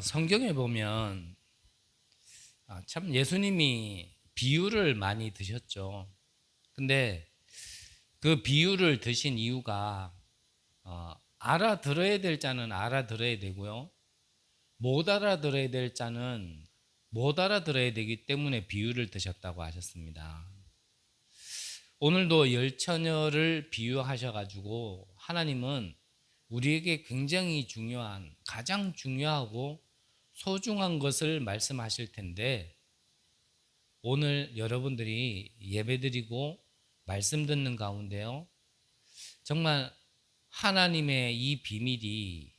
성경에 보면 참 예수님이 비유를 많이 드셨죠. 근데 그 비유를 드신 이유가 알아들어야 될 자는 알아들어야 되고요. 못 알아들어야 될 자는 못 알아들어야 되기 때문에 비유를 드셨다고 하셨습니다. 오늘도 열 처녀를 비유하셔가지고 하나님은 우리에게 굉장히 중요한, 가장 중요하고 소중한 것을 말씀하실 텐데, 오늘 여러분들이 예배드리고 말씀 듣는 가운데요, 정말 하나님의 이 비밀이,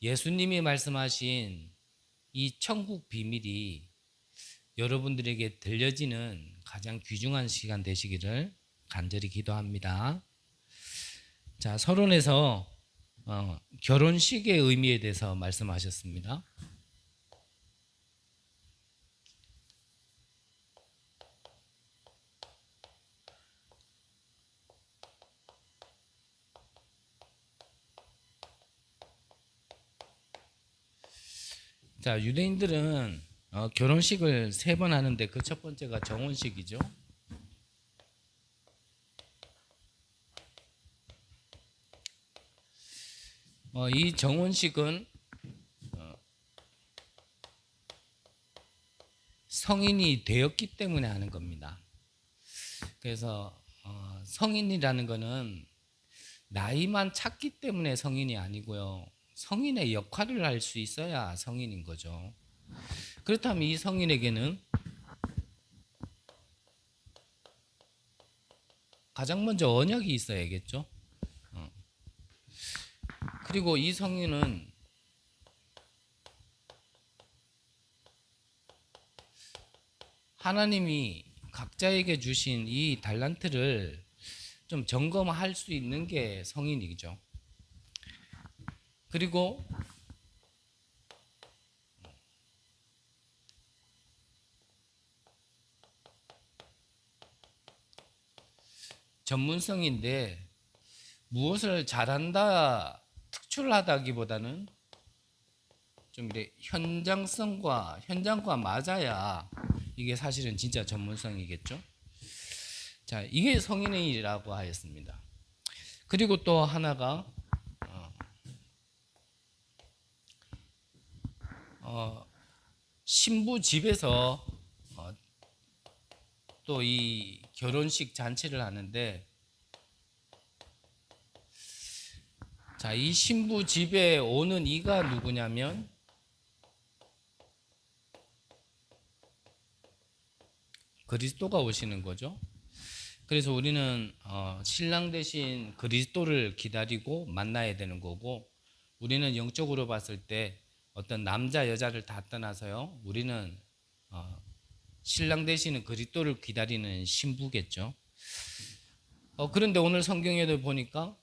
예수님이 말씀하신 이 천국 비밀이 여러분들에게 들려지는 가장 귀중한 시간 되시기를 간절히 기도합니다. 자, 서론에서 결혼식의 의미에 대해서 말씀하셨습니다. 자, 유대인들은 결혼식을 3번 하는데 그 첫 번째가 정혼식이죠. 이 정혼식은 성인이 되었기 때문에 하는 겁니다. 그래서 성인이라는 거는 나이만 찼기 때문에 성인이 아니고요. 성인의 역할을 할 수 있어야 성인인 거죠. 그렇다면 이 성인에게는 가장 먼저 언약이 있어야겠죠. 그리고 이 성인은 하나님이 각자에게 주신 이 달란트를 좀 점검할 수 있는 게 성인이죠. 그리고 전문성인데 무엇을 잘한다, 특출하다기보다는 좀 이래 현장과 맞아야 이게 사실은 진짜 전문성이겠죠. 자, 이게 성인이라고 하였습니다. 그리고 또 하나가 신부 집에서 또 이 결혼식 잔치를 하는데, 자, 이 신부 집에 오는 이가 누구냐면 그리스도가 오시는 거죠. 그래서 우리는 신랑 대신 그리스도를 기다리고 만나야 되는 거고, 우리는 영적으로 봤을 때 어떤 남자 여자를 다 떠나서요, 우리는 신랑 대신은 그리스도를 기다리는 신부겠죠. 그런데 오늘 성경에도 보니까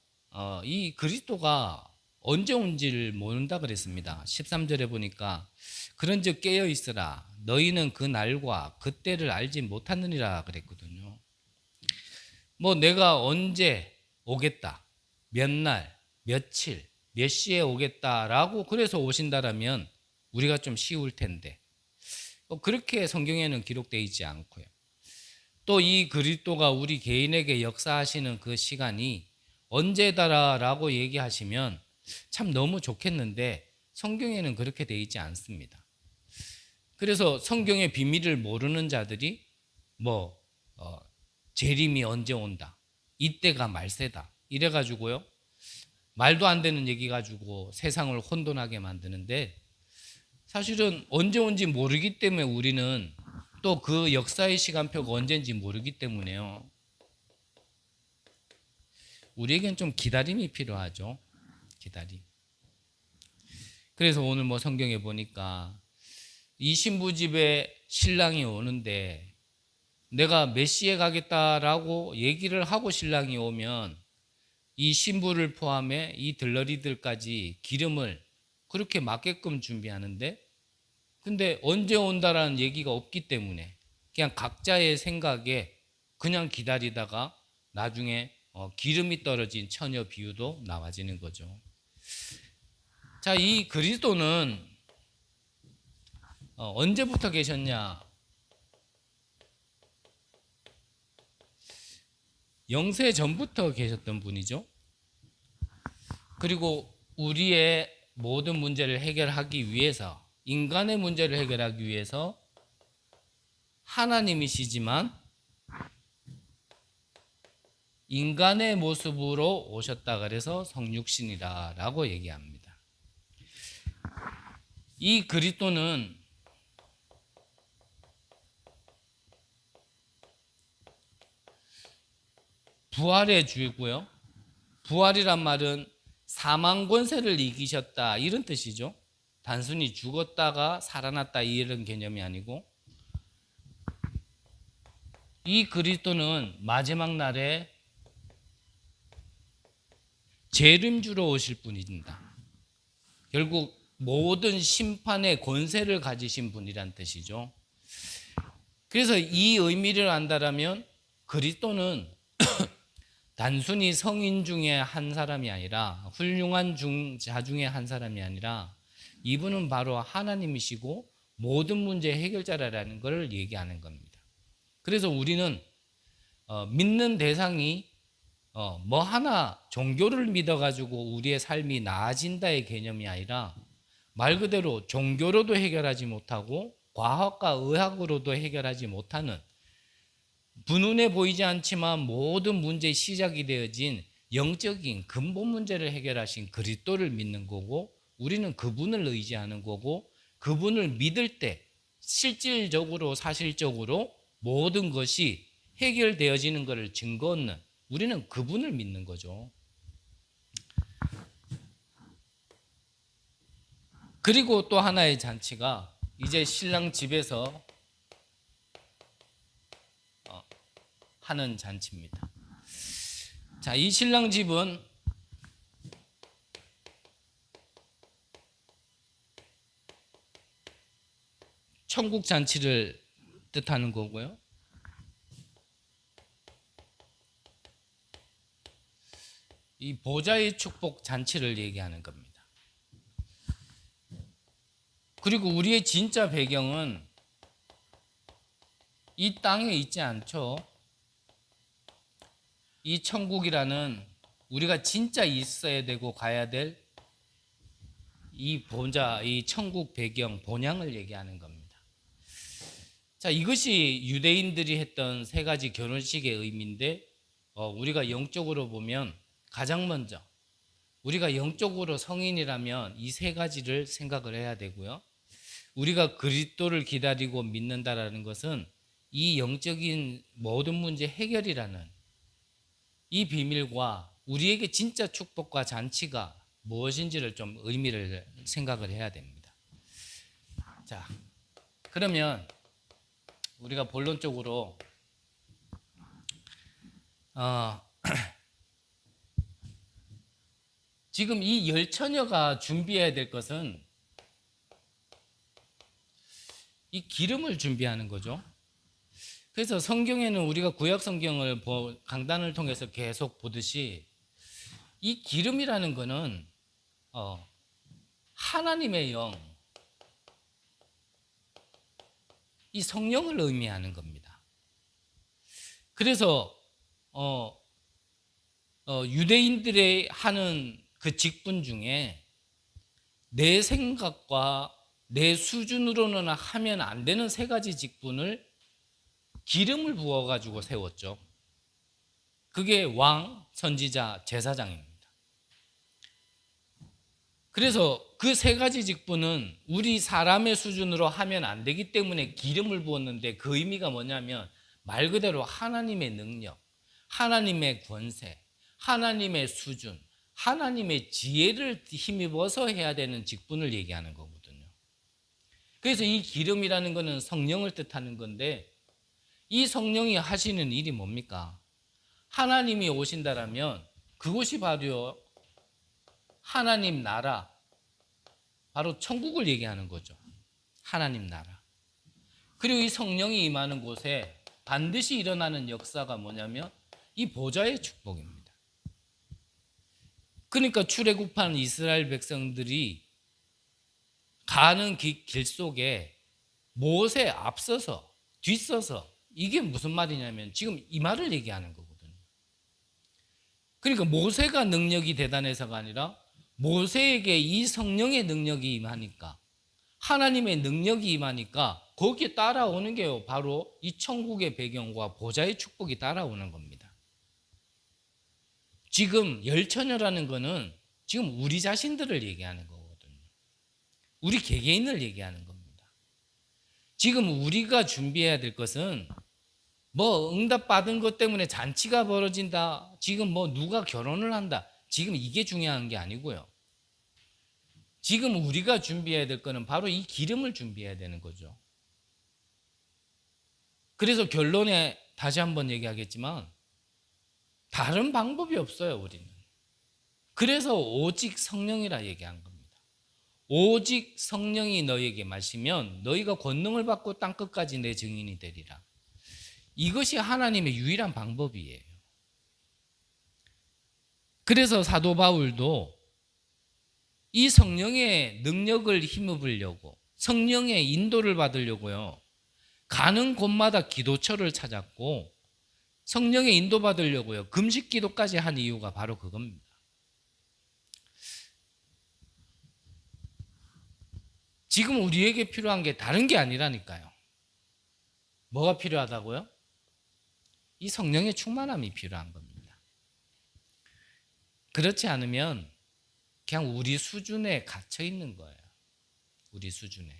이 그리스도가 언제 온지를 모른다 그랬습니다. 13절에 보니까 그런즉 깨어 있으라, 너희는 그 날과 그때를 알지 못하느니라 그랬거든요. 뭐 내가 언제 오겠다, 몇 날, 며칠, 몇 시에 오겠다라고 그래서 오신다라면 우리가 좀 쉬울 텐데, 그렇게 성경에는 기록되어 있지 않고요. 또 이 그리스도가 우리 개인에게 역사하시는 그 시간이 언제다라고 얘기하시면 참 너무 좋겠는데 성경에는 그렇게 되어 있지 않습니다. 그래서 성경의 비밀을 모르는 자들이 재림이 언제 온다, 이때가 말세다 이래가지고요, 말도 안 되는 얘기 가지고 세상을 혼돈하게 만드는데, 사실은 언제 온지 모르기 때문에 우리는 또 그 역사의 시간표가 언제인지 모르기 때문에요, 우리에겐 좀 기다림이 필요하죠. 기다림. 그래서 오늘 성경에 보니까 이 신부 집에 신랑이 오는데 내가 몇 시에 가겠다라고 얘기를 하고 신랑이 오면 이 신부를 포함해 이 들러리들까지 기름을 그렇게 맞게끔 준비하는데, 근데 언제 온다라는 얘기가 없기 때문에 그냥 각자의 생각에 그냥 기다리다가 나중에 기름이 떨어진 처녀 비유도 나와지는 거죠. 자, 이 그리스도는 언제부터 계셨냐? 영세 전부터 계셨던 분이죠. 그리고 우리의 모든 문제를 해결하기 위해서, 인간의 문제를 해결하기 위해서 하나님이시지만 인간의 모습으로 오셨다 그래서 성육신이라고 얘기합니다. 이 그리스도는 부활의 주이고요. 부활이란 말은 사망 권세를 이기셨다 이런 뜻이죠. 단순히 죽었다가 살아났다 이런 개념이 아니고, 이 그리스도는 마지막 날에 재림주로 오실 분입니다. 결국 모든 심판의 권세를 가지신 분이란 뜻이죠. 그래서 이 의미를 안다라면 그리스도는 단순히 성인 중에 한 사람이 아니라, 훌륭한 자 중에 한 사람이 아니라, 이분은 바로 하나님이시고 모든 문제 해결자라는 것을 얘기하는 겁니다. 그래서 우리는 믿는 대상이 뭐 하나 종교를 믿어가지고 우리의 삶이 나아진다의 개념이 아니라, 말 그대로 종교로도 해결하지 못하고 과학과 의학으로도 해결하지 못하는, 눈에 보이지 않지만 모든 문제의 시작이 되어진 영적인 근본 문제를 해결하신 그리스도를 믿는 거고, 우리는 그분을 의지하는 거고, 그분을 믿을 때 실질적으로 사실적으로 모든 것이 해결되어지는 것을 증거 얻는, 우리는 그분을 믿는 거죠. 그리고 또 하나의 잔치가 이제 신랑 집에서 하는 잔치입니다. 자, 이 신랑 집은 천국 잔치를 뜻하는 거고요. 이 보좌의 축복 잔치를 얘기하는 겁니다. 그리고 우리의 진짜 배경은 이 땅에 있지 않죠. 이 천국이라는 우리가 진짜 있어야 되고 가야 될 이 보좌, 이 천국 배경, 본향을 얘기하는 겁니다. 자, 이것이 유대인들이 했던 세 가지 결혼식의 의미인데, 우리가 영적으로 보면 가장 먼저 우리가 영적으로 성인이라면 이 세 가지를 생각을 해야 되고요. 우리가 그리스도를 기다리고 믿는다라는 것은 이 영적인 모든 문제 해결이라는 이 비밀과 우리에게 진짜 축복과 잔치가 무엇인지를 좀 의미를 생각을 해야 됩니다. 자, 그러면 우리가 본론적으로 지금 이 열 처녀가 준비해야 될 것은 이 기름을 준비하는 거죠. 그래서 성경에는 우리가 구약 성경을 강단을 통해서 계속 보듯이 이 기름이라는 것은 하나님의 영, 이 성령을 의미하는 겁니다. 그래서 유대인들의 하는 그 직분 중에 내 생각과 내 수준으로는 하면 안 되는 세 가지 직분을 기름을 부어가지고 세웠죠. 그게 왕, 선지자, 제사장입니다. 그래서 그 세 가지 직분은 우리 사람의 수준으로 하면 안 되기 때문에 기름을 부었는데, 그 의미가 뭐냐면 말 그대로 하나님의 능력, 하나님의 권세, 하나님의 수준, 하나님의 지혜를 힘입어서 해야 되는 직분을 얘기하는 거거든요. 그래서 이 기름이라는 것은 성령을 뜻하는 건데, 이 성령이 하시는 일이 뭡니까? 하나님이 오신다라면 그것이 바로 하나님 나라, 바로 천국을 얘기하는 거죠. 하나님 나라. 그리고 이 성령이 임하는 곳에 반드시 일어나는 역사가 뭐냐면 이 보좌의 축복입니다. 그러니까 출애굽한 이스라엘 백성들이 가는 길 속에 모세 앞서서 뒤서서, 이게 무슨 말이냐면 지금 이 말을 얘기하는 거거든요. 그러니까 모세가 능력이 대단해서가 아니라 모세에게 이 성령의 능력이 임하니까, 하나님의 능력이 임하니까 거기에 따라오는 게요, 바로 이 천국의 배경과 보좌의 축복이 따라오는 겁니다. 지금 열처녀라는 거는 지금 우리 자신들을 얘기하는 거거든요. 우리 개개인을 얘기하는 겁니다. 지금 우리가 준비해야 될 것은 뭐 응답 받은 것 때문에 잔치가 벌어진다, 지금 뭐 누가 결혼을 한다, 지금 이게 중요한 게 아니고요. 지금 우리가 준비해야 될 거는 바로 이 기름을 준비해야 되는 거죠. 그래서 결론에 다시 한번 얘기하겠지만 다른 방법이 없어요, 우리는. 그래서 오직 성령이라 얘기한 겁니다. 오직 성령이 너희에게 마시면 너희가 권능을 받고 땅끝까지 내 증인이 되리라. 이것이 하나님의 유일한 방법이에요. 그래서 사도 바울도 이 성령의 능력을 힘입으려고, 성령의 인도를 받으려고요, 가는 곳마다 기도처를 찾았고 성령의 인도 받으려고요, 금식 기도까지 한 이유가 바로 그겁니다. 지금 우리에게 필요한 게 다른 게 아니라니까요. 뭐가 필요하다고요? 이 성령의 충만함이 필요한 겁니다. 그렇지 않으면 그냥 우리 수준에 갇혀 있는 거예요. 우리 수준에.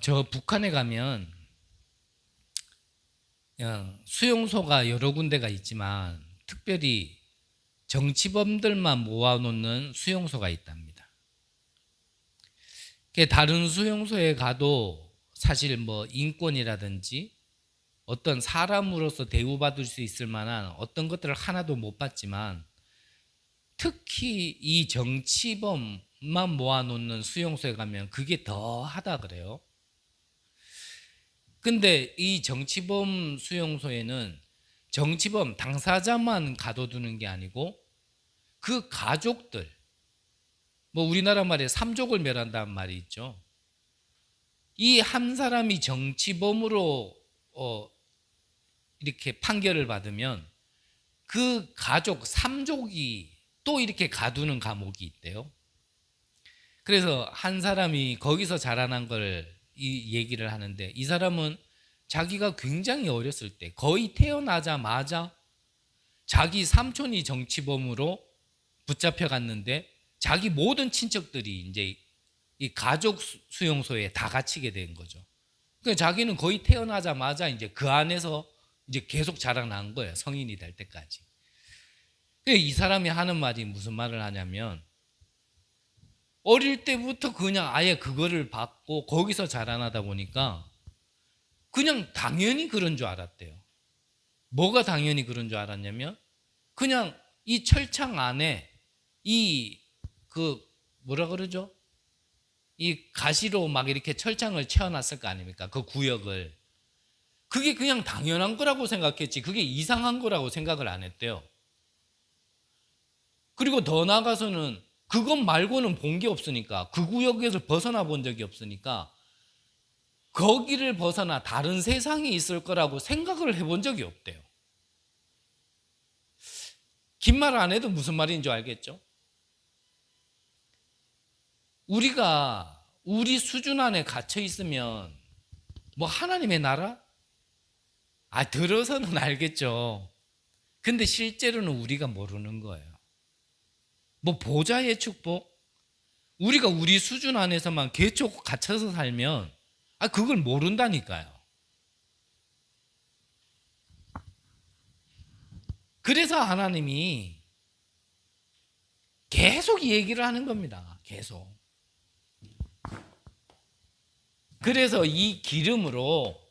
저 북한에 가면 수용소가 여러 군데가 있지만 특별히 정치범들만 모아놓는 수용소가 있답니다. 다른 수용소에 가도 사실 뭐 인권이라든지 어떤 사람으로서 대우받을 수 있을 만한 어떤 것들을 하나도 못 받지만, 특히 이 정치범만 모아놓는 수용소에 가면 그게 더 하다 그래요. 근데 이 정치범 수용소에는 정치범 당사자만 가둬두는 게 아니고 그 가족들, 뭐 우리나라 말에 삼족을 멸한다는 말이 있죠. 이 한 사람이 정치범으로 이렇게 판결을 받으면 그 가족 삼족이 또 이렇게 가두는 감옥이 있대요. 그래서 한 사람이 거기서 자라난 걸 이 얘기를 하는데, 이 사람은 자기가 굉장히 어렸을 때 거의 태어나자마자 자기 삼촌이 정치범으로 붙잡혀 갔는데 자기 모든 친척들이 이제 이 가족 수용소에 다 갇히게 된 거죠. 그러니까 자기는 거의 태어나자마자 이제 그 안에서 이제 계속 자라난 거예요, 성인이 될 때까지. 이 사람이 하는 말이 무슨 말을 하냐면, 어릴 때부터 그냥 아예 그거를 받고 거기서 자라나다 보니까 그냥 당연히 그런 줄 알았대요. 뭐가 당연히 그런 줄 알았냐면, 그냥 이 철창 안에 이 뭐라 그러죠? 이 가시로 막 이렇게 철창을 채워놨을 거 아닙니까? 그 구역을. 그게 그냥 당연한 거라고 생각했지 그게 이상한 거라고 생각을 안 했대요. 그리고 더 나아가서는 그것 말고는 본 게 없으니까, 그 구역에서 벗어나 본 적이 없으니까 거기를 벗어나 다른 세상이 있을 거라고 생각을 해본 적이 없대요. 긴 말 안 해도 무슨 말인 줄 알겠죠? 우리가 우리 수준 안에 갇혀 있으면 뭐 하나님의 나라? 들어서는 알겠죠. 근데 실제로는 우리가 모르는 거예요. 뭐 보좌의 축복? 우리가 우리 수준 안에서만 계속 갇혀서 살면 그걸 모른다니까요. 그래서 하나님이 계속 이 얘기를 하는 겁니다. 계속. 그래서 이 기름으로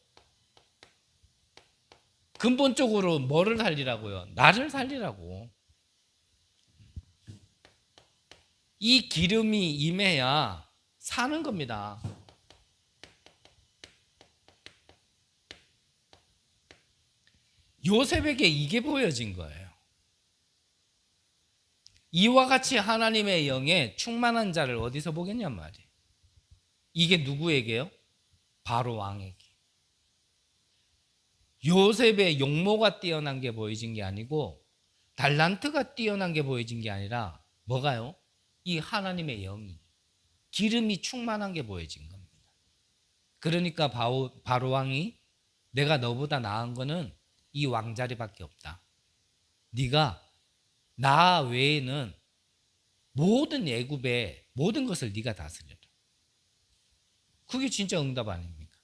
근본적으로 뭐를 살리라고요? 나를 살리라고. 이 기름이 임해야 사는 겁니다. 요셉에게 이게 보여진 거예요. 이와 같이 하나님의 영에 충만한 자를 어디서 보겠냔 말이에요. 이게 누구에게요? 바로 왕에게. 요셉의 용모가 뛰어난 게 보여진 게 아니고 달란트가 뛰어난 게 보여진 게 아니라 뭐가요? 이 하나님의 영이, 기름이 충만한 게 보여진 겁니다. 그러니까 바로 왕이 내가 너보다 나은 거는 이 왕자리밖에 없다. 네가 나 외에는 모든 애굽의 모든 것을 네가 다스려라. 그게 진짜 응답 아닙니까?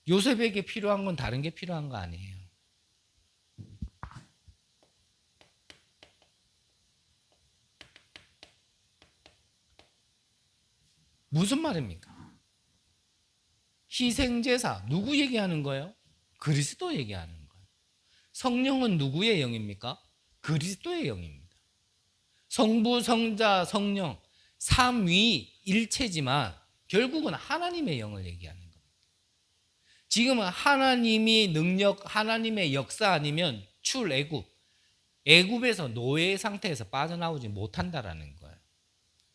요셉에게 필요한 건 다른 게 필요한 거 아니에요. 무슨 말입니까? 희생제사 누구 얘기하는 거예요? 그리스도 얘기하는 거예요. 성령은 누구의 영입니까? 그리스도의 영입니다. 성부, 성자, 성령 삼위일체지만 결국은 하나님의 영을 얘기하는 겁니다. 지금은 하나님이 능력, 하나님의 역사 아니면 출애굽, 애굽에서 노예 상태에서 빠져나오지 못한다라는 거예요.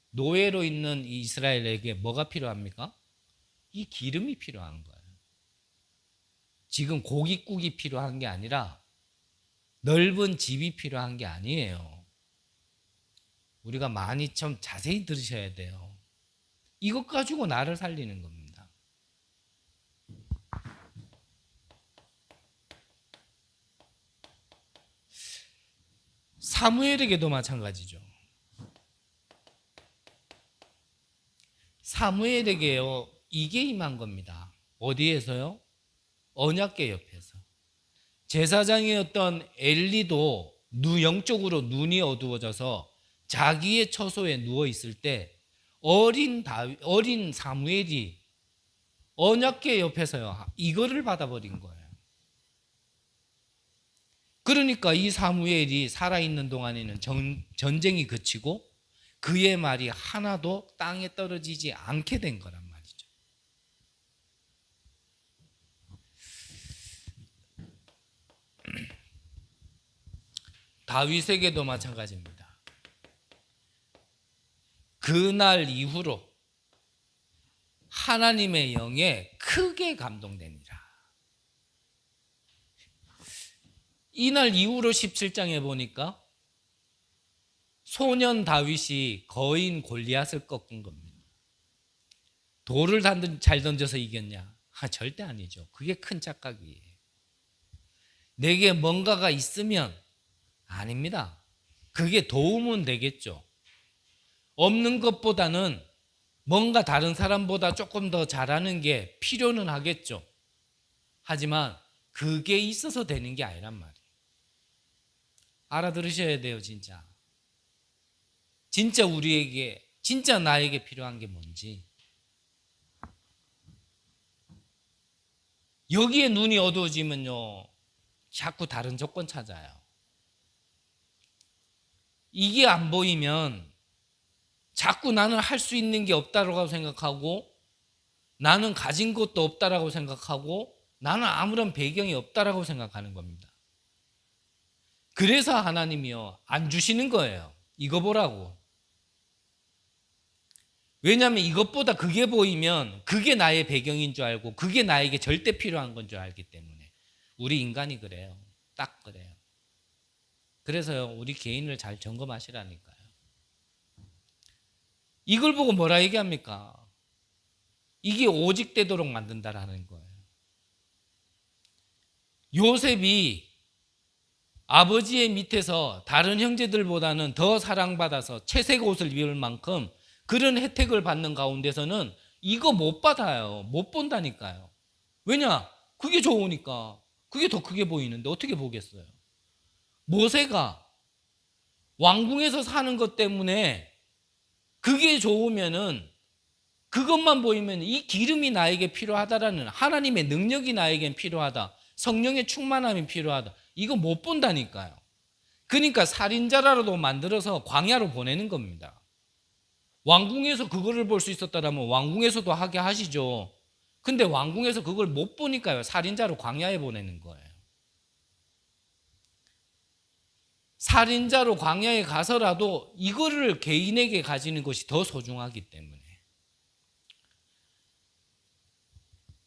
노예로 있는 이스라엘에게 뭐가 필요합니까? 이 기름이 필요한 거예요. 지금 고깃국이 필요한 게 아니라 넓은 집이 필요한 게 아니에요. 우리가 많이 좀 자세히 들으셔야 돼요. 이것 가지고 나를 살리는 겁니다. 사무엘에게도 마찬가지죠. 사무엘에게요, 이게 임한 겁니다. 어디에서요? 언약궤 옆에서. 제사장이었던 엘리도 영적으로 눈이 어두워져서 자기의 처소에 누워 있을 때 어린 사무엘이 언약궤 옆에서요, 이거를 받아버린 거예요. 그러니까 이 사무엘이 살아있는 동안에는 전쟁이 그치고 그의 말이 하나도 땅에 떨어지지 않게 된 거란 말이죠. 다윗에게도 마찬가지입니다. 그날 이후로 하나님의 영에 크게 감동됩니다. 이날 이후로 17장에 보니까 소년 다윗이 거인 골리앗을 꺾은 겁니다. 돌을 잘 던져서 이겼냐? 절대 아니죠. 그게 큰 착각이에요. 내게 뭔가가 있으면 아닙니다. 그게 도움은 되겠죠. 없는 것보다는 뭔가 다른 사람보다 조금 더 잘하는 게 필요는 하겠죠. 하지만 그게 있어서 되는 게 아니란 말이에요. 알아들으셔야 돼요, 진짜. 진짜 우리에게, 진짜 나에게 필요한 게 뭔지. 여기에 눈이 어두워지면요, 자꾸 다른 조건 찾아요. 이게 안 보이면 자꾸 나는 할 수 있는 게 없다라고 생각하고, 나는 가진 것도 없다라고 생각하고, 나는 아무런 배경이 없다라고 생각하는 겁니다. 그래서 하나님이요, 안 주시는 거예요. 이거 보라고. 왜냐하면 이것보다 그게 보이면 그게 나의 배경인 줄 알고 그게 나에게 절대 필요한 건 줄 알기 때문에. 우리 인간이 그래요. 딱 그래요. 그래서요, 우리 개인을 잘 점검하시라니까요. 이걸 보고 뭐라 얘기합니까? 이게 오직 되도록 만든다라는 거예요. 요셉이 아버지의 밑에서 다른 형제들보다는 더 사랑받아서 채색 옷을 입을 만큼 그런 혜택을 받는 가운데서는 이거 못 받아요. 못 본다니까요. 왜냐? 그게 좋으니까. 그게 더 크게 보이는데 어떻게 보겠어요? 모세가 왕궁에서 사는 것 때문에 그게 좋으면은, 그것만 보이면 이 기름이 나에게 필요하다라는, 하나님의 능력이 나에겐 필요하다, 성령의 충만함이 필요하다, 이거 못 본다니까요. 그러니까 살인자라도 만들어서 광야로 보내는 겁니다. 왕궁에서 그거를 볼 수 있었다면 왕궁에서도 하게 하시죠. 근데 왕궁에서 그걸 못 보니까요, 살인자로 광야에 보내는 거예요. 살인자로 광야에 가서라도 이거를 개인에게 가지는 것이 더 소중하기 때문에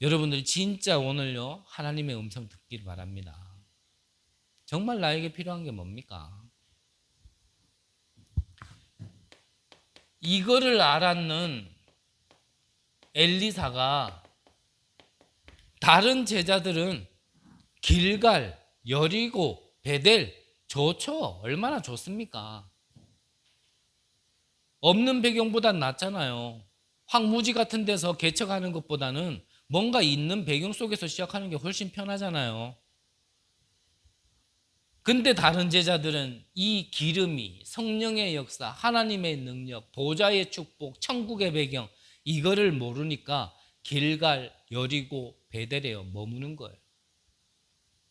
여러분들 진짜 오늘요 하나님의 음성 듣기를 바랍니다. 정말 나에게 필요한 게 뭡니까? 이거를 알았는 엘리사가 다른 제자들은 길갈, 여리고, 베델 좋죠. 얼마나 좋습니까? 없는 배경보단 낫잖아요. 황무지 같은 데서 개척하는 것보다는 뭔가 있는 배경 속에서 시작하는 게 훨씬 편하잖아요. 근데 다른 제자들은 이 기름이 성령의 역사, 하나님의 능력, 보좌의 축복, 천국의 배경 이거를 모르니까 길갈, 여리고, 베델에 머무는 거예요.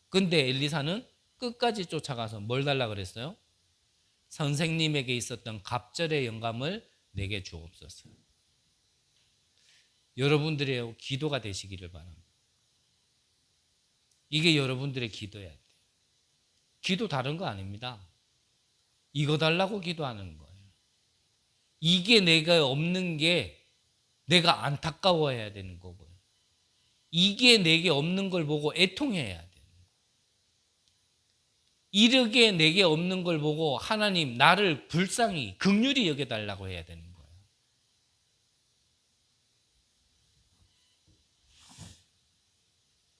근데 엘리사는 끝까지 쫓아가서 뭘 달라 그랬어요? 선생님에게 있었던 갑절의 영감을 내게 주옵소서. 여러분들의 기도가 되시기를 바랍니다. 이게 여러분들의 기도야 돼요. 기도 다른 거 아닙니다. 이거 달라고 기도하는 거예요. 이게 내가 없는 게 내가 안타까워해야 되는 거고요. 이게 내게 없는 걸 보고 애통해야 돼요. 이르게 내게 없는 걸 보고 하나님 나를 불쌍히 긍휼히 여겨달라고 해야 되는 거예요.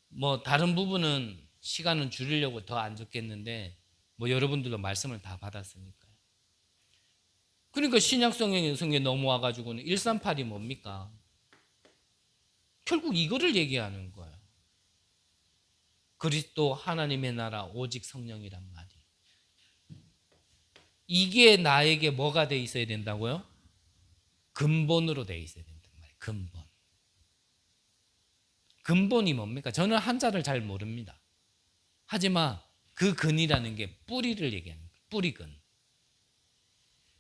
뭐 다른 부분은 시간은 줄이려고 더 안 적겠는데 뭐 여러분들도 말씀을 다 받았으니까요. 그러니까 신약 성경에 넘어와가지고는 138이 뭡니까? 결국 이거를 얘기하는 거예요. 그리스도 하나님의 나라 오직 성령이란 말이. 이게 나에게 뭐가 돼 있어야 된다고요? 근본으로 돼 있어야 된단 말이에요. 근본. 근본이 뭡니까? 저는 한자를 잘 모릅니다. 하지만 그 근이라는 게 뿌리를 얘기하는 거예요. 뿌리근.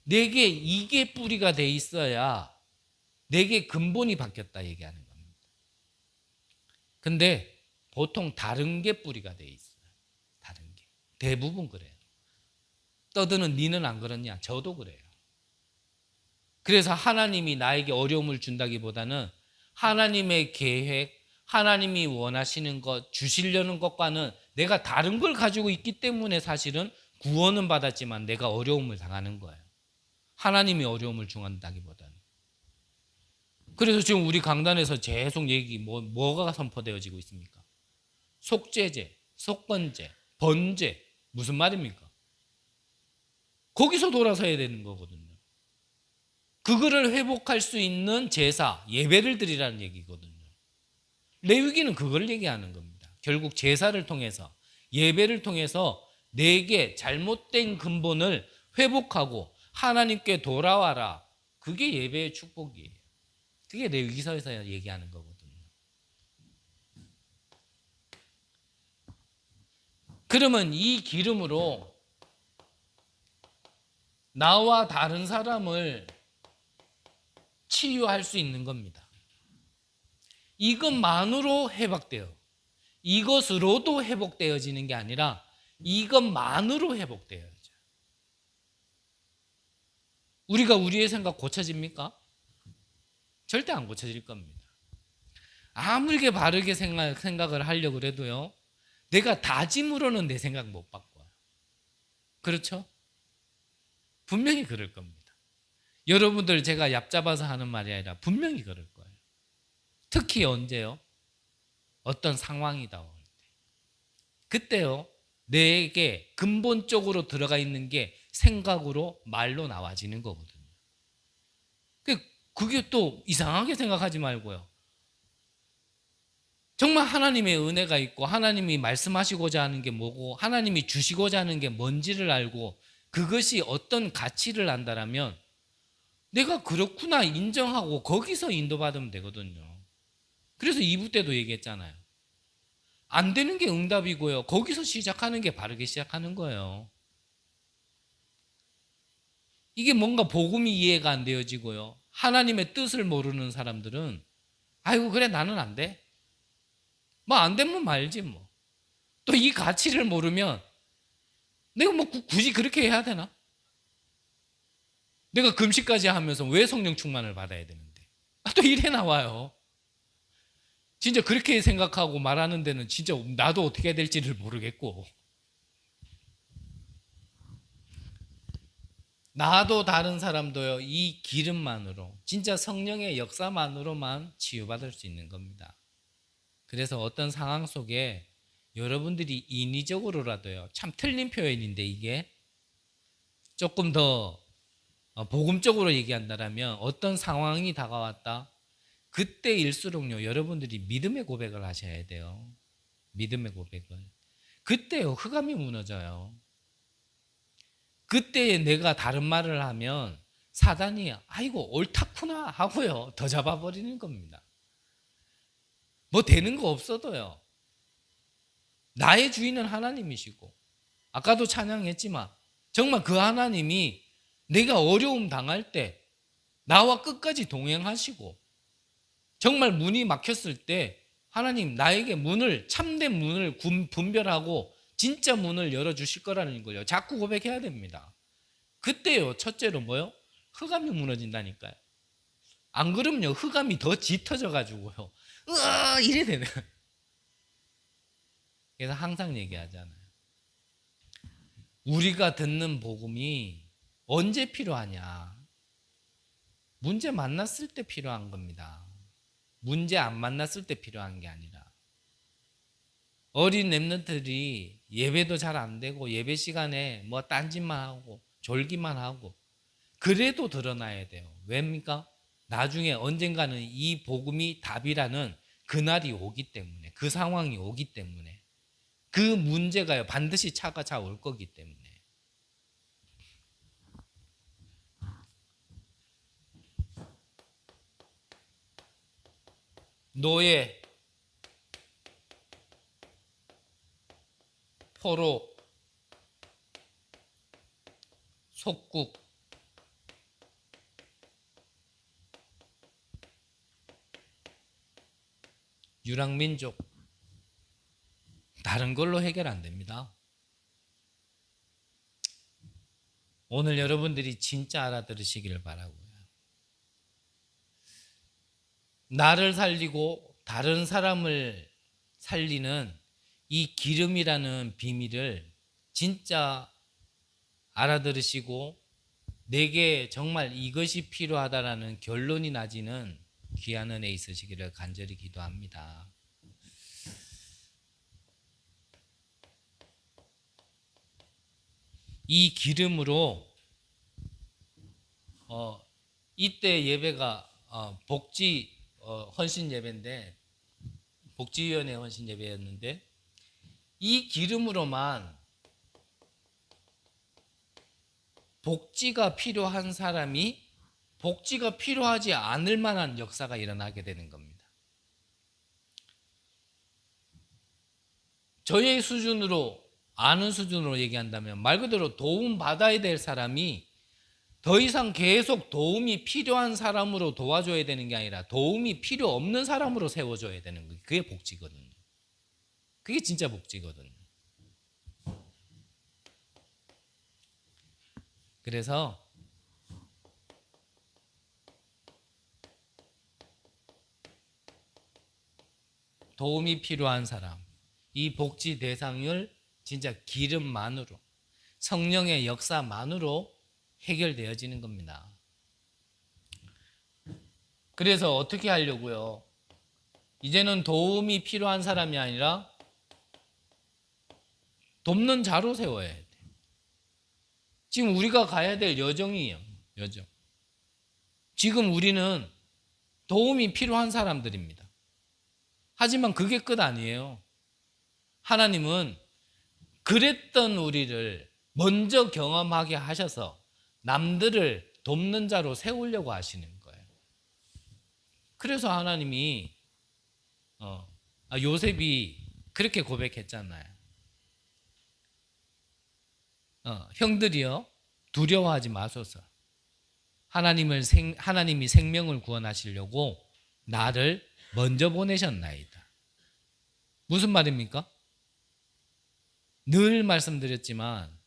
내게 이게 뿌리가 돼 있어야 내게 근본이 바뀌었다 얘기하는 겁니다. 근데 보통 다른 게 뿌리가 돼 있어요. 다른 게. 대부분 그래요. 떠드는 니는 안 그렇냐? 저도 그래요. 그래서 하나님이 나에게 어려움을 준다기보다는 하나님의 계획, 하나님이 원하시는 것, 주시려는 것과는 내가 다른 걸 가지고 있기 때문에 사실은 구원은 받았지만 내가 어려움을 당하는 거예요. 하나님이 어려움을 중한다기보다는. 그래서 지금 우리 강단에서 계속 뭐가 선포되어지고 있습니까? 속죄제, 속건제, 번제 무슨 말입니까? 거기서 돌아서야 되는 거거든요. 그거를 회복할 수 있는 제사, 예배를 드리라는 얘기거든요. 레위기는 그걸 얘기하는 겁니다. 결국 제사를 통해서 예배를 통해서 내게 잘못된 근본을 회복하고 하나님께 돌아와라. 그게 예배의 축복이에요. 그게 레위기서에서 얘기하는 거거든요. 그러면 이 기름으로 나와 다른 사람을 치유할 수 있는 겁니다. 이것만으로 회복돼요. 이것으로도 회복되어지는 게 아니라 이것만으로 회복되어져. 우리가 우리의 생각 고쳐집니까? 절대 안 고쳐질 겁니다. 아무리 바르게 생각을 하려고 해도요. 내가 다짐으로는 내 생각 못 바꿔요. 그렇죠? 분명히 그럴 겁니다. 여러분들 제가 얕잡아서 하는 말이 아니라 분명히 그럴 거예요. 특히 언제요? 어떤 상황이다 올 때. 그때요. 내게 근본적으로 들어가 있는 게 생각으로 말로 나와지는 거거든요. 그게 또 이상하게 생각하지 말고요. 정말 하나님의 은혜가 있고 하나님이 말씀하시고자 하는 게 뭐고 하나님이 주시고자 하는 게 뭔지를 알고 그것이 어떤 가치를 안다라면 내가 그렇구나 인정하고 거기서 인도받으면 되거든요. 그래서 2부 때도 얘기했잖아요. 안 되는 게 응답이고요. 거기서 시작하는 게 바르게 시작하는 거예요. 이게 뭔가 복음이 이해가 안 되어지고요. 하나님의 뜻을 모르는 사람들은 아이고 그래 나는 안 돼. 뭐 안 되면 말지 뭐. 또 이 가치를 모르면 내가 뭐 굳이 그렇게 해야 되나? 내가 금식까지 하면서 왜 성령 충만을 받아야 되는데? 또 이래 나와요. 진짜 그렇게 생각하고 말하는 데는 진짜 나도 어떻게 해야 될지를 모르겠고, 나도 다른 사람도요, 이 기름만으로, 진짜 성령의 역사만으로만 치유받을 수 있는 겁니다. 그래서 어떤 상황 속에 여러분들이 인위적으로라도요, 참 틀린 표현인데 이게 조금 더 복음적으로 얘기한다면 어떤 상황이 다가왔다, 그때일수록요, 여러분들이 믿음의 고백을 하셔야 돼요. 믿음의 고백을. 그때요, 흑암이 무너져요. 그때 내가 다른 말을 하면 사단이 아이고 옳다구나 하고요, 더 잡아버리는 겁니다. 뭐 되는 거 없어도요, 나의 주인은 하나님이시고, 아까도 찬양했지만 정말 그 하나님이 내가 어려움 당할 때 나와 끝까지 동행하시고, 정말 문이 막혔을 때 하나님 나에게 문을, 참된 문을 분별하고 진짜 문을 열어주실 거라는 걸요, 자꾸 고백해야 됩니다. 그때요, 첫째로 뭐요? 흑암이 무너진다니까요. 안 그러면요, 흑암이 더 짙어져 가지고요, 이래 되는. 그래서 항상 얘기하잖아요. 우리가 듣는 복음이 언제 필요하냐? 문제 만났을 때 필요한 겁니다. 문제 안 만났을 때 필요한 게 아니라. 어린 랩런트들이 예배도 잘 안 되고 예배 시간에 뭐 딴짓만 하고 졸기만 하고 그래도 드러나야 돼요. 왜입니까? 나중에 언젠가는 이 복음이 답이라는 그날이 오기 때문에, 그 상황이 오기 때문에, 그 문제가요 반드시 차올 거기 때문에. 노예, 포로, 속국, 유랑민족, 다른 걸로 해결 안 됩니다. 오늘 여러분들이 진짜 알아들으시기를 바라고요. 나를 살리고 다른 사람을 살리는 이 기름이라는 비밀을 진짜 알아들으시고 내게 정말 이것이 필요하다라는 결론이 나지는 귀한 은혜 있으시기를 간절히 기도합니다. 이 기름으로 이때 예배가 복지 헌신 예배인데, 복지위원회 헌신 예배였는데, 이 기름으로만 복지가 필요한 사람이 복지가 필요하지 않을 만한 역사가 일어나게 되는 겁니다. 저의 수준으로, 아는 수준으로 얘기한다면 말 그대로 도움 받아야 될 사람이 더 이상 계속 도움이 필요한 사람으로 도와줘야 되는 게 아니라 도움이 필요 없는 사람으로 세워줘야 되는 거예요. 그게 복지거든요. 그게 진짜 복지거든요. 그래서 도움이 필요한 사람, 이 복지 대상을 진짜 기름만으로, 성령의 역사만으로 해결되어지는 겁니다. 그래서 어떻게 하려고요? 이제는 도움이 필요한 사람이 아니라 돕는 자로 세워야 돼. 지금 우리가 가야 될 여정이에요. 여정. 지금 우리는 도움이 필요한 사람들입니다. 하지만 그게 끝 아니에요. 하나님은 그랬던 우리를 먼저 경험하게 하셔서 남들을 돕는 자로 세우려고 하시는 거예요. 그래서 하나님이 요셉이 그렇게 고백했잖아요. 형들이요, 두려워하지 마소서. 하나님이 생명을 구원하시려고 나를 먼저 보내셨나이다. 무슨 말입니까? 늘 말씀드렸지만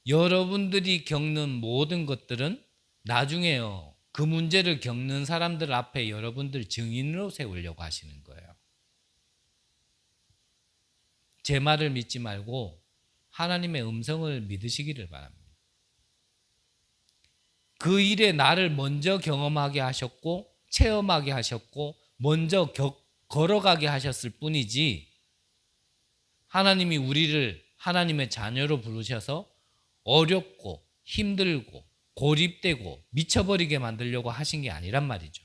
여러분들이 겪는 모든 것들은 나중에요. 그 문제를 겪는 사람들 앞에 여러분들 증인으로 세우려고 하시는 거예요. 제 말을 믿지 말고 하나님의 음성을 믿으시기를 바랍니다. 그 일에 나를 먼저 경험하게 하셨고 체험하게 하셨고 먼저 걸어가게 하셨을 뿐이지, 하나님이 우리를 하나님의 자녀로 부르셔서 어렵고 힘들고 고립되고 미쳐버리게 만들려고 하신 게 아니란 말이죠.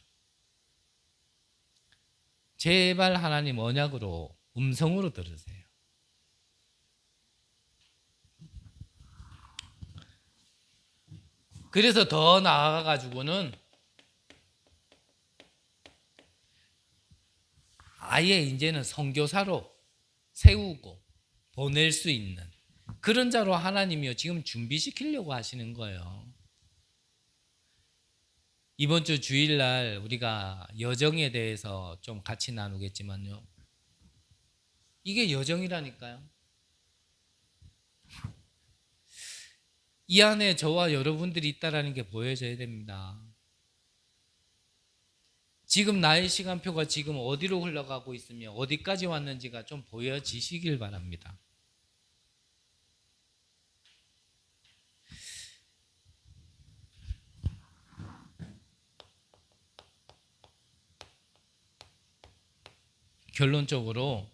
제발 하나님 언약으로 음성으로 들으세요. 그래서 더 나아가가지고는 아예 이제는 선교사로 세우고 보낼 수 있는 그런 자로 하나님이요 지금 준비시키려고 하시는 거예요. 이번 주 주일날 우리가 여정에 대해서 좀 같이 나누겠지만요, 이게 여정이라니까요. 이 안에 저와 여러분들이 있다라는 게 보여져야 됩니다. 지금 나의 시간표가 지금 어디로 흘러가고 있으며 어디까지 왔는지가 좀 보여지시길 바랍니다. 결론적으로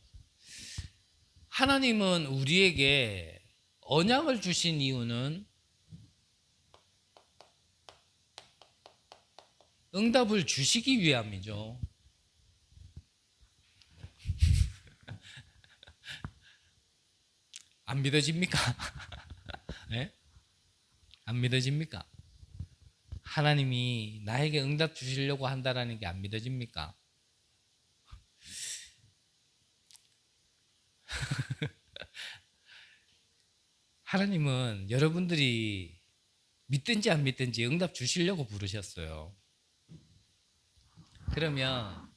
하나님은 우리에게 언약을 주신 이유는 응답을 주시기 위함이죠. 안 믿어집니까? 네? 안 믿어집니까? 하나님이 나에게 응답 주시려고 한다라는 게 안 믿어집니까? 하나님은 여러분들이 믿든지 안 믿든지 응답 주시려고 부르셨어요. 그러면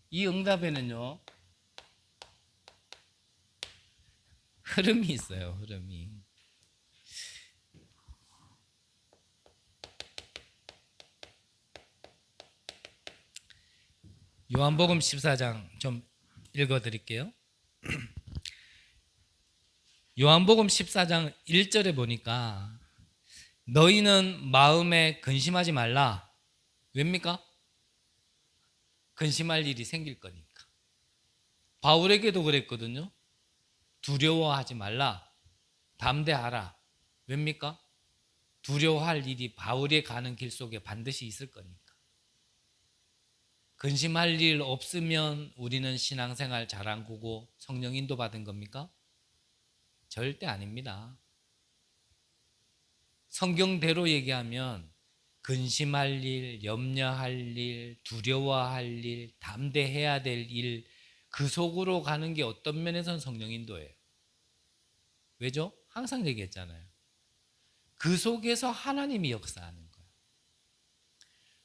이 응답에는요 흐름이 있어요. 흐름이. 요한복음 14장 좀 읽어드릴게요. 요한복음 14장 1절에 보니까 너희는 마음에 근심하지 말라. 왜입니까? 근심할 일이 생길 거니까. 바울에게도 그랬거든요. 두려워하지 말라. 담대하라. 왜입니까? 두려워할 일이 바울이 가는 길 속에 반드시 있을 거니까. 근심할 일 없으면 우리는 신앙생활 잘한 거고 성령 인도 받은 겁니까? 절대 아닙니다. 성경대로 얘기하면 근심할 일, 염려할 일, 두려워할 일, 담대해야 될 일, 그 속으로 가는 게 어떤 면에서는 성령 인도예요. 왜죠? 항상 얘기했잖아요. 그 속에서 하나님이 역사하는 거예요.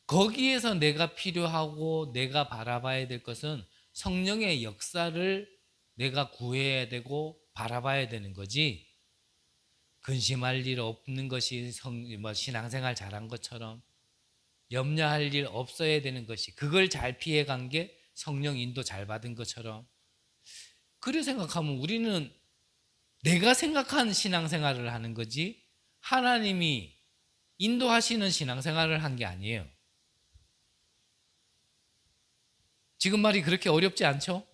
거기에서 내가 필요하고 내가 바라봐야 될 것은 성령의 역사를 내가 구해야 되고 바라봐야 되는 거지, 근심할 일 없는 것이 신앙생활 잘한 것처럼 염려할 일 없어야 되는 것이, 그걸 잘 피해간 게 성령 인도 잘 받은 것처럼, 그래 생각하면 우리는 내가 생각한 신앙생활을 하는 거지 하나님이 인도하시는 신앙생활을 한 게 아니에요. 지금 말이 그렇게 어렵지 않죠?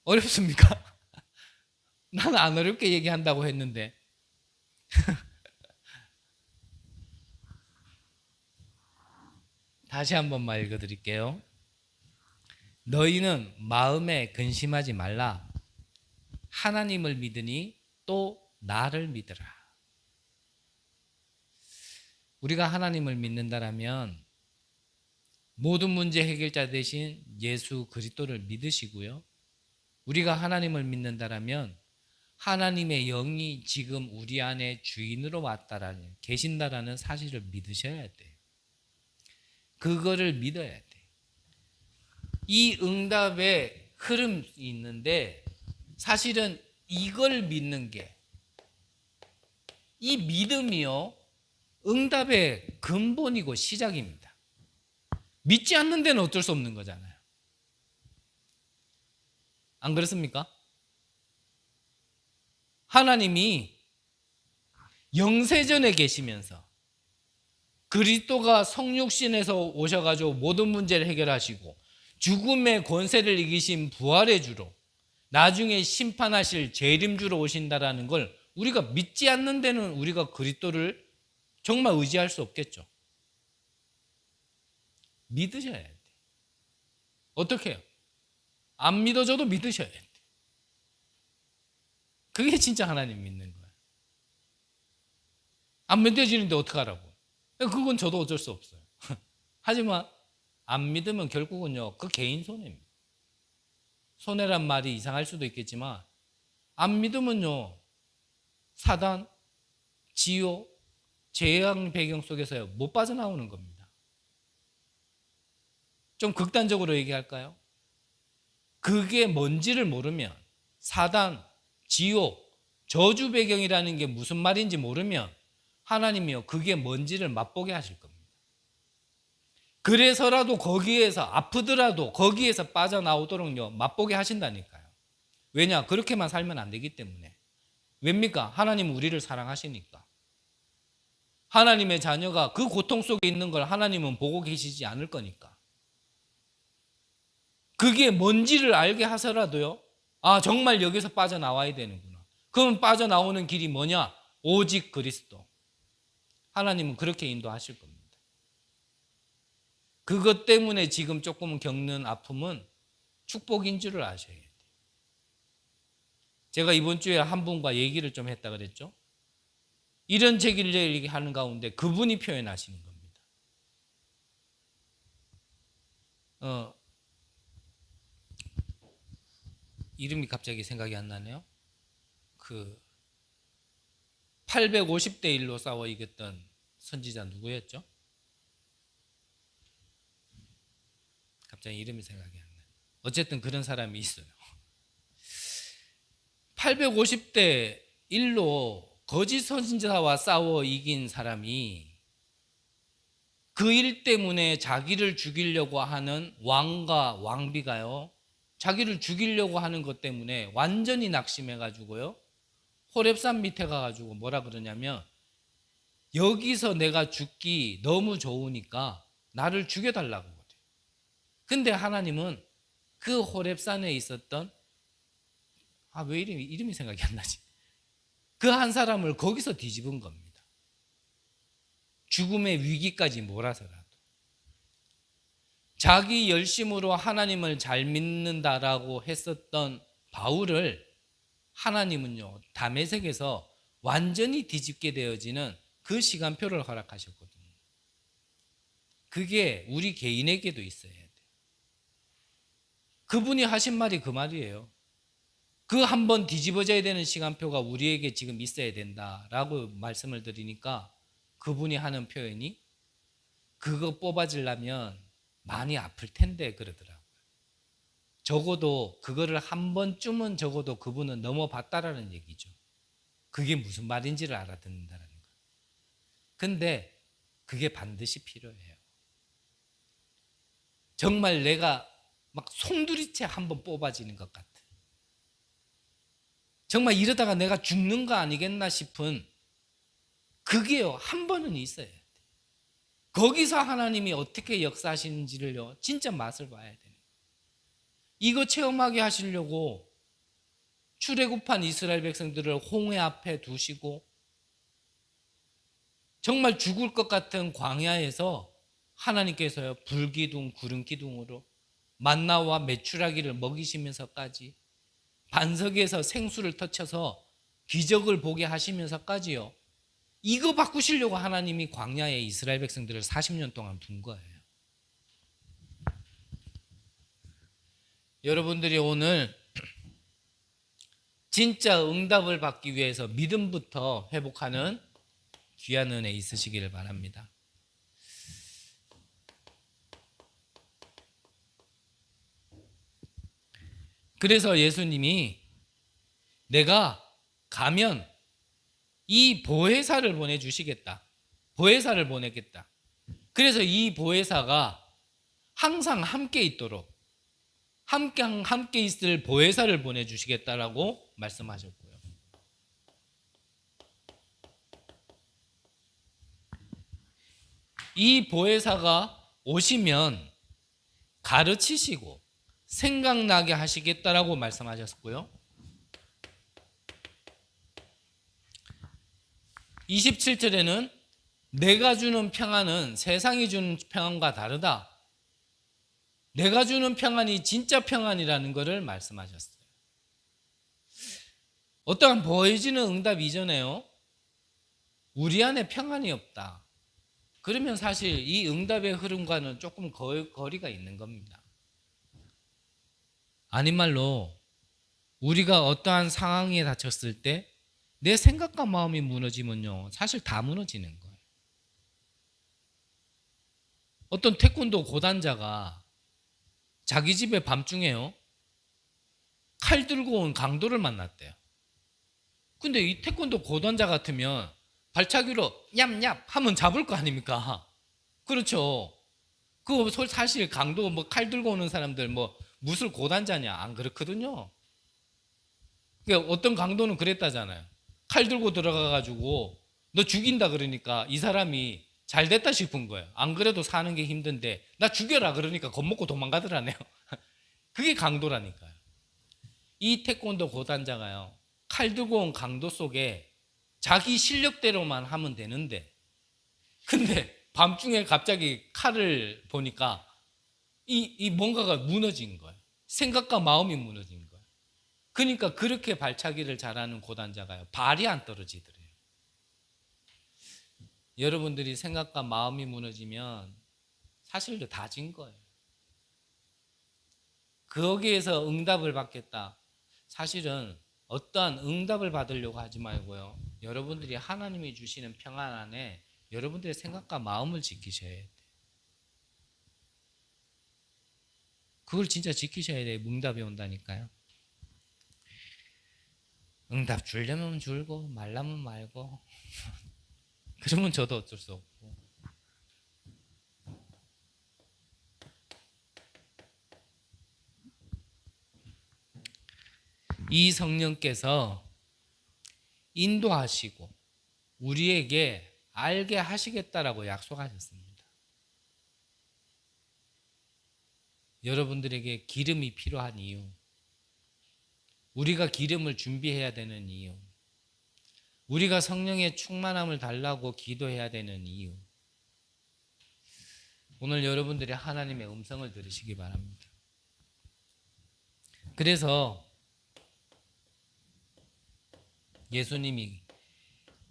어렵습니까? 나는 안 어렵게 얘기한다고 했는데. 다시 한 번만 읽어드릴게요. 너희는 마음에 근심하지 말라. 하나님을 믿으니 또 나를 믿으라. 우리가 하나님을 믿는다라면 모든 문제 해결자 대신 예수 그리스도를 믿으시고요. 우리가 하나님을 믿는다라면 하나님의 영이 지금 우리 안에 주인으로 계신다라는 사실을 믿으셔야 돼요. 그거를 믿어야 돼. 이 응답의 흐름이 있는데 사실은 이걸 믿는 게, 이 믿음이요 응답의 근본이고 시작입니다. 믿지 않는 데는 어쩔 수 없는 거잖아요. 안 그렇습니까? 하나님이 영세전에 계시면서 그리스도가 성육신에서 오셔가지고 모든 문제를 해결하시고 죽음의 권세를 이기신 부활의 주로 나중에 심판하실 재림주로 오신다라는 걸 우리가 믿지 않는 데는 우리가 그리스도를 정말 의지할 수 없겠죠. 믿으셔야 돼. 어떻게 해요? 안 믿어져도 믿으셔야 돼. 그게 진짜 하나님 믿는 거예요. 안 믿어지는데 어떡하라고? 그건 저도 어쩔 수 없어요. 하지만 안 믿으면 결국은요, 그 개인 손해입니다. 손해란 말이 이상할 수도 있겠지만 안 믿으면요, 사단, 지옥, 재앙 배경 속에서요 못 빠져나오는 겁니다. 좀 극단적으로 얘기할까요? 그게 뭔지를 모르면, 사단, 지옥, 저주 배경이라는 게 무슨 말인지 모르면 하나님이요 그게 뭔지를 맛보게 하실 겁니다. 그래서라도 거기에서 아프더라도 거기에서 빠져나오도록요 맛보게 하신다니까요. 왜냐? 그렇게만 살면 안 되기 때문에. 왜입니까? 하나님은 우리를 사랑하시니까. 하나님의 자녀가 그 고통 속에 있는 걸 하나님은 보고 계시지 않을 거니까. 그게 뭔지를 알게 하서라도요, 아, 정말 여기서 빠져나와야 되는구나. 그럼 빠져나오는 길이 뭐냐? 오직 그리스도. 하나님은 그렇게 인도하실 겁니다. 그것 때문에 지금 조금 겪는 아픔은 축복인 줄을 아셔야 돼요. 제가 이번 주에 한 분과 얘기를 좀 했다 그랬죠. 이런 얘기를 얘기하는 가운데 그분이 표현하시는 겁니다. 이름이 갑자기 생각이 안 나네요. 그 850대 1로 싸워 이겼던 선지자 누구였죠? 갑자기 이름이 생각이 안 나요. 어쨌든 그런 사람이 있어요. 850대 1로 거짓 선지자와 싸워 이긴 사람이 그 일 때문에 자기를 죽이려고 하는 왕과 왕비가요, 자기를 죽이려고 하는 것 때문에 완전히 낙심해가지고요, 호렙산 밑에 가가지고 뭐라 그러냐면, 여기서 내가 죽기 너무 좋으니까 나를 죽여달라고 그래요. 근데 하나님은 그 호렙산에 있었던, 왜 이름이 생각이 안 나지? 그 한 사람을 거기서 뒤집은 겁니다. 죽음의 위기까지 몰아서라도. 자기 열심으로 하나님을 잘 믿는다라고 했었던 바울을 하나님은요 다메섹에서 완전히 뒤집게 되어지는 그 시간표를 허락하셨거든요. 그게 우리 개인에게도 있어야 돼요. 그분이 하신 말이 그 말이에요. 그 한 번 뒤집어져야 되는 시간표가 우리에게 지금 있어야 된다라고 말씀을 드리니까 그분이 하는 표현이, 그거 뽑아지려면 많이 아플 텐데 그러더라고요. 적어도 그거를 한 번쯤은 적어도 그분은 넘어봤다라는 얘기죠. 그게 무슨 말인지를 알아듣는다라는 거. 근데 그게 반드시 필요해요. 정말 내가 막 송두리째 한 번 뽑아지는 것 같아. 정말 이러다가 내가 죽는 거 아니겠나 싶은 그게요 한 번은 있어야 돼. 거기서 하나님이 어떻게 역사하시는지를요 진짜 맛을 봐야 돼요. 이거 체험하게 하시려고 출애굽한 이스라엘 백성들을 홍해 앞에 두시고 정말 죽을 것 같은 광야에서 하나님께서요 불기둥 구름기둥으로 만나와 메추라기를 먹이시면서까지 반석에서 생수를 터쳐서 기적을 보게 하시면서까지요, 이거 바꾸시려고 하나님이 광야에 이스라엘 백성들을 40년 동안 둔 거예요. 여러분들이 오늘 진짜 응답을 받기 위해서 믿음부터 회복하는 귀한 은혜 있으시기를 바랍니다. 그래서 예수님이 내가 가면 이 보혜사를 보내주시겠다. 보혜사를 보내겠다. 그래서 이 보혜사가 항상 함께 있도록 함께 있을 보혜사를 보내주시겠다라고 말씀하셨고요. 이 보혜사가 오시면 가르치시고 생각나게 하시겠다라고 말씀하셨고요. 27절에는 내가 주는 평안은 세상이 주는 평안과 다르다. 내가 주는 평안이 진짜 평안이라는 것을 말씀하셨어요. 어떠한 보여지는 응답 이전에요, 우리 안에 평안이 없다. 그러면 사실 이 응답의 흐름과는 조금 거리가 있는 겁니다. 아닌 말로 우리가 어떠한 상황에 닥쳤을 때 내 생각과 마음이 무너지면요, 사실 다 무너지는 거예요. 어떤 태권도 고단자가 자기 집에 밤중에요, 칼 들고 온 강도를 만났대요. 근데 이 태권도 고단자 같으면 발차기로 냠냠 하면 잡을 거 아닙니까? 그렇죠. 그 사실 강도 뭐 칼 들고 오는 사람들 뭐 무술 고단자냐, 안 그렇거든요. 그러니까 어떤 강도는 그랬다잖아요. 칼 들고 들어가가지고 너 죽인다 그러니까 이 사람이 잘 됐다 싶은 거예요. 안 그래도 사는 게 힘든데 나 죽여라 그러니까 겁먹고 도망가더라네요. 그게 강도라니까요. 이 태권도 고단자가요, 칼 들고 온 강도 속에 자기 실력대로만 하면 되는데, 근데 밤중에 갑자기 칼을 보니까 이 뭔가가 무너진 거예요. 생각과 마음이 무너진 거예요. 그러니까 그렇게 발차기를 잘하는 고단자가요, 발이 안 떨어지더래요. 여러분들이 생각과 마음이 무너지면 사실 다 진 거예요. 거기에서 응답을 받겠다. 사실은 어떠한 응답을 받으려고 하지 말고요, 여러분들이 하나님이 주시는 평안 안에 여러분들의 생각과 마음을 지키셔야 돼요. 그걸 진짜 지키셔야 돼요. 응답이 온다니까요. 응답 주려면 줄고 말라면 말고 그러면 저도 어쩔 수 없고. 이 성령께서 인도하시고 우리에게 알게 하시겠다라고 약속하셨습니다. 여러분들에게 기름이 필요한 이유, 우리가 기름을 준비해야 되는 이유, 우리가 성령의 충만함을 달라고 기도해야 되는 이유, 오늘 여러분들이 하나님의 음성을 들으시기 바랍니다. 그래서 예수님이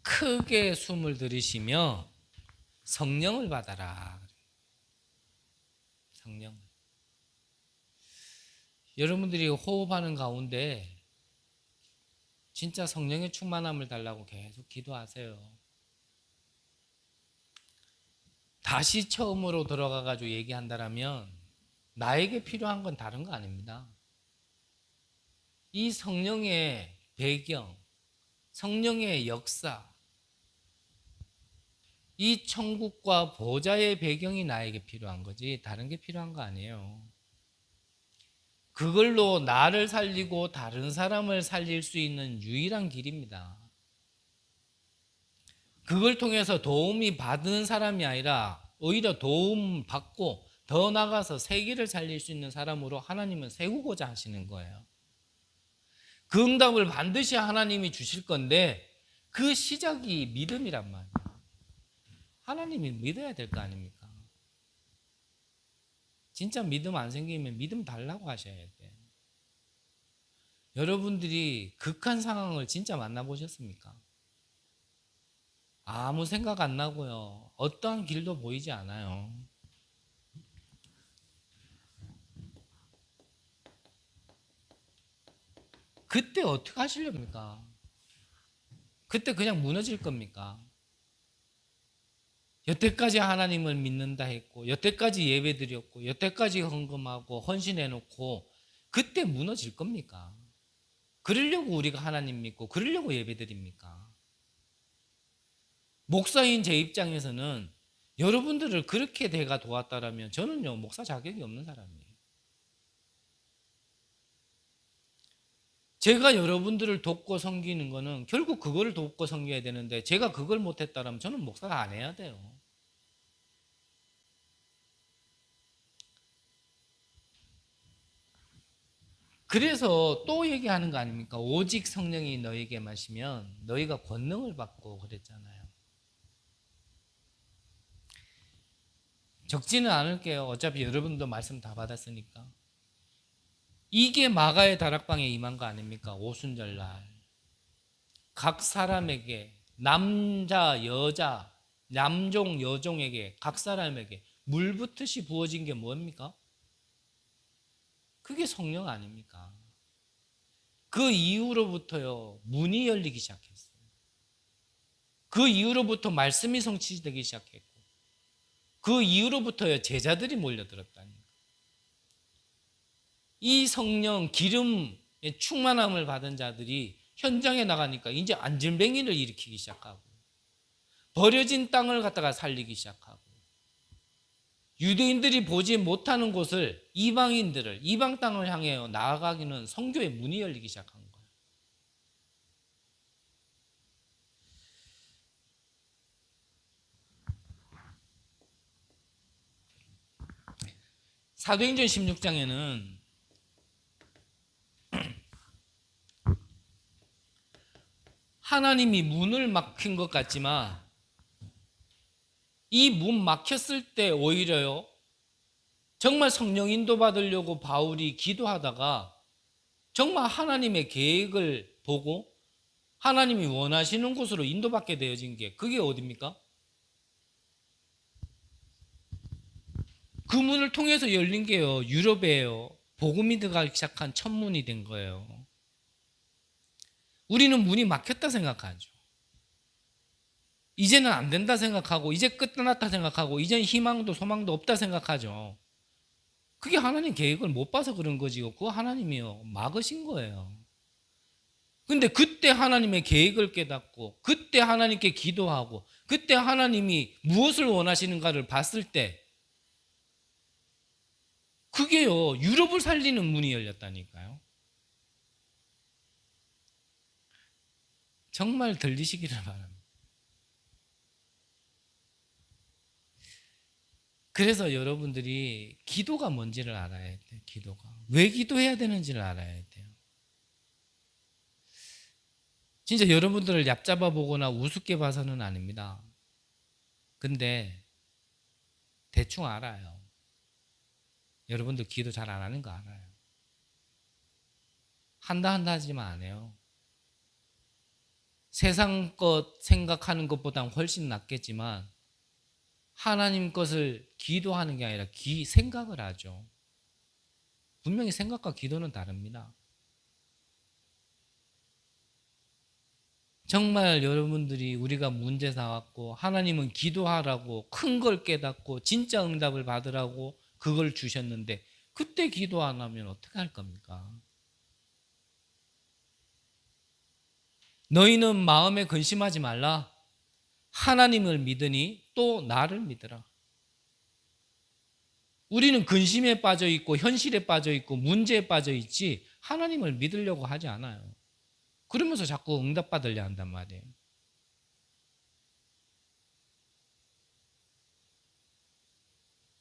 크게 숨을 들이쉬며 성령을 받아라. 성령. 여러분들이 호흡하는 가운데 진짜 성령의 충만함을 달라고 계속 기도하세요. 다시 처음으로 들어가가지고 얘기한다면 나에게 필요한 건 다른 거 아닙니다. 이 성령의 배경, 성령의 역사, 이 천국과 보좌의 배경이 나에게 필요한 거지 다른 게 필요한 거 아니에요. 그걸로 나를 살리고 다른 사람을 살릴 수 있는 유일한 길입니다. 그걸 통해서 도움이 받은 사람이 아니라 오히려 도움 받고 더 나아가서 세계를 살릴 수 있는 사람으로 하나님은 세우고자 하시는 거예요. 그 응답을 반드시 하나님이 주실 건데 그 시작이 믿음이란 말이에요. 하나님이 믿어야 될 거 아닙니까? 진짜 믿음 안 생기면 믿음 달라고 하셔야 돼. 여러분들이 극한 상황을 진짜 만나보셨습니까? 아무 생각 안 나고요, 어떠한 길도 보이지 않아요. 그때 어떻게 하시렵니까? 그때 그냥 무너질 겁니까? 여태까지 하나님을 믿는다 했고 여태까지 예배드렸고 여태까지 헌금하고 헌신해놓고 그때 무너질 겁니까? 그러려고 우리가 하나님 믿고 그러려고 예배드립니까? 목사인 제 입장에서는 여러분들을 그렇게 내가 도왔다라면 저는요 목사 자격이 없는 사람이에요. 제가 여러분들을 돕고 섬기는 거는 결국 그거를 돕고 섬겨야 되는데 제가 그걸 못했다라면 저는 목사가 안 해야 돼요. 그래서 또 얘기하는 거 아닙니까? 오직 성령이 너에게 마시면 너희가 권능을 받고 그랬잖아요. 적지는 않을게요. 어차피 여러분도 말씀 다 받았으니까. 이게 마가의 다락방에 임한 거 아닙니까? 오순절날 각 사람에게 남자 여자 남종 여종에게 각 사람에게 물 붓듯이 부어진 게 뭡니까? 그게 성령 아닙니까? 그 이후로부터요 문이 열리기 시작했어요. 그 이후로부터 말씀이 성취되기 시작했고 그 이후로부터요 제자들이 몰려들었다니. 이 성령 기름의 충만함을 받은 자들이 현장에 나가니까 이제 안전뱅이를 일으키기 시작하고 버려진 땅을 갖다가 살리기 시작하고 유대인들이 보지 못하는 곳을 이방인들을 이방 땅을 향해 나아가기는 선교의 문이 열리기 시작한 거예요. 사도행전 16장에는 하나님이 문을 막힌 것 같지만 이 문 막혔을 때 오히려요 정말 성령 인도 받으려고 바울이 기도하다가 정말 하나님의 계획을 보고 하나님이 원하시는 곳으로 인도받게 되어진 게 그게 어디입니까? 그 문을 통해서 열린 게요 유럽이에요. 복음이 들어가기 시작한 첫 문이 된 거예요. 우리는 문이 막혔다 생각하죠. 이제는 안 된다 생각하고 이제 끝났다 생각하고 이제는 희망도 소망도 없다 생각하죠. 그게 하나님 계획을 못 봐서 그런 거지요. 그거 하나님이요 막으신 거예요. 근데 그때 하나님의 계획을 깨닫고 그때 하나님께 기도하고 그때 하나님이 무엇을 원하시는가를 봤을 때 그게요 유럽을 살리는 문이 열렸다니까요. 정말 들리시기를 바랍니다. 그래서 여러분들이 기도가 뭔지를 알아야 돼요. 기도가 왜 기도해야 되는지를 알아야 돼요. 진짜 여러분들을 얕잡아 보거나 우습게 봐서는 아닙니다. 근데 대충 알아요. 여러분들 기도 잘 안 하는 거 알아요. 한다 하지만 안 해요. 세상 것 생각하는 것보단 훨씬 낫겠지만 하나님 것을 기도하는 게 아니라 생각을 하죠. 분명히 생각과 기도는 다릅니다. 정말 여러분들이 우리가 문제 사왔고 하나님은 기도하라고 큰 걸 깨닫고 진짜 응답을 받으라고 그걸 주셨는데 그때 기도 안 하면 어떻게 할 겁니까? 너희는 마음에 근심하지 말라. 하나님을 믿으니 또 나를 믿으라. 우리는 근심에 빠져 있고 현실에 빠져 있고 문제에 빠져 있지 하나님을 믿으려고 하지 않아요. 그러면서 자꾸 응답받으려 한단 말이에요.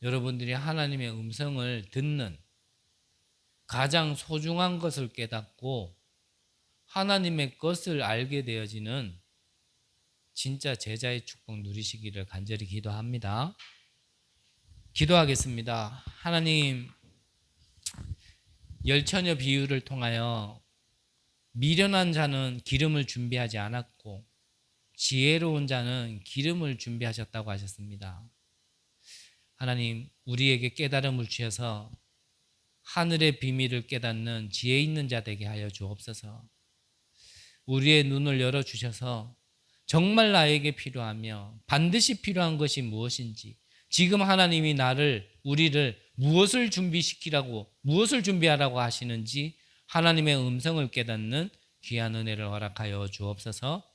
여러분들이 하나님의 음성을 듣는 가장 소중한 것을 깨닫고 하나님의 것을 알게 되어지는 진짜 제자의 축복 누리시기를 간절히 기도합니다. 기도하겠습니다. 하나님, 열처녀 비유를 통하여 미련한 자는 기름을 준비하지 않았고 지혜로운 자는 기름을 준비하셨다고 하셨습니다. 하나님, 우리에게 깨달음을 주셔서 하늘의 비밀을 깨닫는 지혜 있는 자 되게 하여 주옵소서. 우리의 눈을 열어주셔서 정말 나에게 필요하며 반드시 필요한 것이 무엇인지 지금 하나님이 우리를 무엇을 준비하라고 하시는지 하나님의 음성을 깨닫는 귀한 은혜를 허락하여 주옵소서.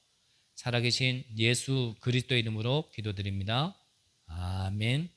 살아계신 예수 그리스도 이름으로 기도드립니다. 아멘.